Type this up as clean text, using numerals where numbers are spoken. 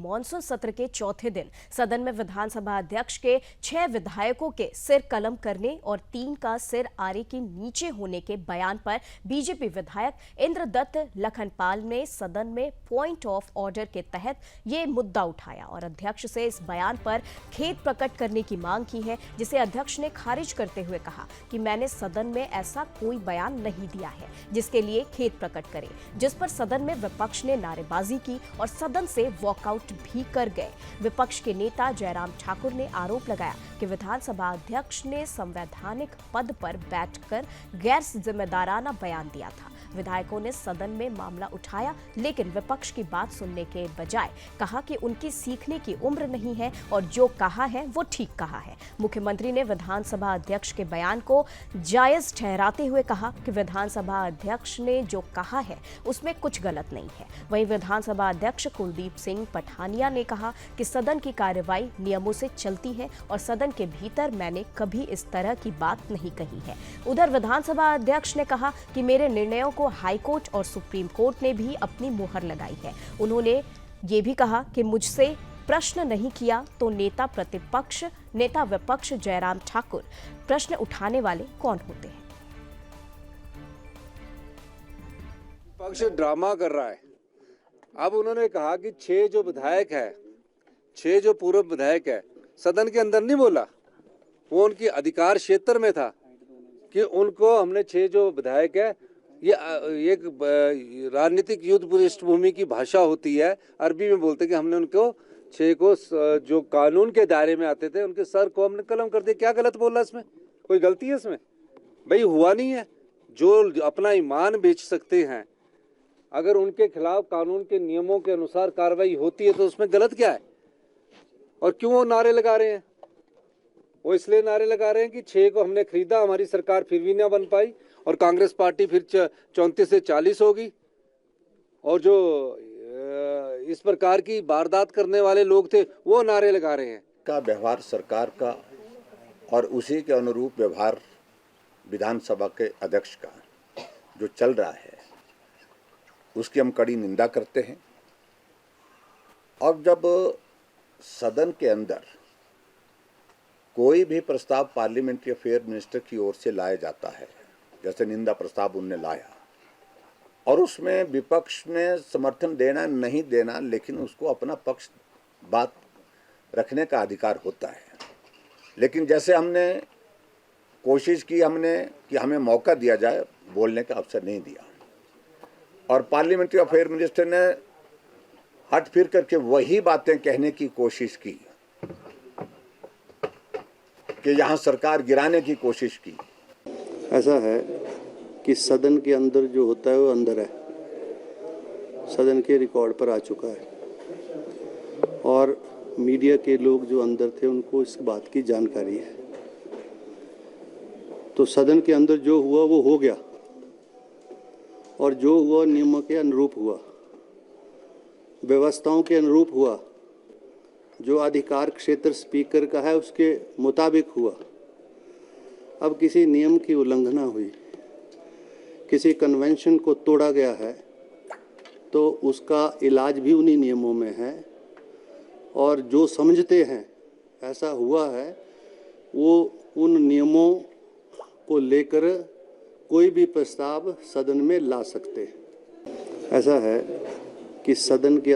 Monsoon सत्र के चौथे दिन सदन में विधानसभा अध्यक्ष के 6 विधायकों के सिर कलम करने और 3 का सिर आरे के नीचे होने के बयान पर बीजेपी विधायक इंद्रदत्त लखनपाल ने सदन में पॉइंट ऑफ ऑर्डर के तहत ये मुद्दा उठाया और अध्यक्ष से इस बयान पर खेद प्रकट करने की मांग की है, जिसे अध्यक्ष ने खारिज करते हुए कहा कि मैंने सदन में ऐसा कोई बयान नहीं दिया है जिसके लिए खेद प्रकट करें, जिस पर सदन में विपक्ष ने नारेबाजी की और सदन से वॉकआउट भी कर गए। विपक्ष के नेता जयराम ठाकुर ने आरोप लगाया कि विधानसभा अध्यक्ष ने संवैधानिक पद पर बैठकर गैर जिम्मेदाराना बयान दिया था। विधायकों ने सदन में मामला उठाया, लेकिन विपक्ष की बात सुनने के बजाय कहा कि उनकी सीखने की उम्र नहीं है और जो कहा है वो ठीक कहा है। मुख्यमंत्री ने विधानसभा अध्यक्ष के बयान को जायज ठहराते हुए कहा कि विधानसभा अध्यक्ष ने जो कहा है उसमें कुछ गलत नहीं है। वहीं विधानसभा अध्यक्ष कुलदीप सिंह पठानिया ने कहा कि सदन की कार्यवाही नियमों से चलती है और सदन के भीतर मैंने कभी इस तरह की बात नहीं कही है। उधर विधानसभा अध्यक्ष ने कहा कि मेरे निर्णयों को हाईकोर्ट और सुप्रीम कोर्ट ने भी अपनी मुहर लगाई है। उन्होंने ये भी कहा कि मुझसे प्रश्न नहीं किया तो नेता प्रतिपक्ष नेता विपक्ष जयराम ठाकुर प्रश्न उठाने वाले कौन होते हैं। विपक्ष ड्रामा कर रहा है। अब उन्होंने कहा कि 6 जो विधायक है, 6 जो पूर्व विधायक है, सदन के अंदर नहीं बोला, वो उनकी अधिकार क्षेत्र में था कि उनको हमने 6 जो विधायक है, ये एक राजनीतिक युद्ध पृष्ठभूमि की भाषा होती है, अरबी में बोलते कि हमने उनको 6 को जो कानून के दायरे में आते थे उनके सर को हमने कलम कर दिया। क्या गलत बोला इसमें? कोई गलती है इसमें? भाई हुआ नहीं है। जो अपना ईमान बेच सकते हैं, अगर उनके खिलाफ कानून के नियमों के अनुसार कार्रवाई होती है तो उसमें गलत क्या है? और क्यों वो नारे लगा रहे हैं? वो इसलिए नारे लगा रहे हैं कि 6 को हमने खरीदा, हमारी सरकार फिर भी ना बन पाई और कांग्रेस पार्टी फिर 34 से 40 होगी। और जो इस प्रकार की वारदात करने वाले लोग थे वो नारे लगा रहे हैं। का व्यवहार सरकार का और उसी के अनुरूप व्यवहार विधानसभा के अध्यक्ष का जो चल रहा है उसकी हम कड़ी निंदा करते हैं। और जब सदन के अंदर कोई भी प्रस्ताव पार्लियामेंट्री अफेयर मिनिस्टर की ओर से लाया जाता है, जैसे निंदा प्रस्ताव उनने लाया और उसमें विपक्ष ने समर्थन देना नहीं देना, लेकिन उसको अपना पक्ष बात रखने का अधिकार होता है। लेकिन जैसे हमने कोशिश की कि हमें मौका दिया जाए, बोलने का अवसर नहीं दिया और पार्लियामेंट्री अफेयर मिनिस्टर ने हट फिर करके वही बातें कहने की कोशिश की कि यहाँ सरकार गिराने की कोशिश की। ऐसा है कि सदन के अंदर जो होता है वो अंदर है, सदन के रिकॉर्ड पर आ चुका है और मीडिया के लोग जो अंदर थे उनको इस बात की जानकारी है। तो सदन के अंदर जो हुआ वो हो गया और जो हुआ नियमों के अनुरूप हुआ, व्यवस्थाओं के अनुरूप हुआ, जो अधिकार क्षेत्र स्पीकर का है उसके मुताबिक हुआ। अब किसी नियम की उल्लंघना हुई, किसी कन्वेंशन को तोड़ा गया है तो उसका इलाज भी उन्हीं नियमों में है और जो समझते हैं ऐसा हुआ है वो उन नियमों को लेकर कोई भी प्रस्ताव सदन में ला सकते हैं। ऐसा है कि सदन के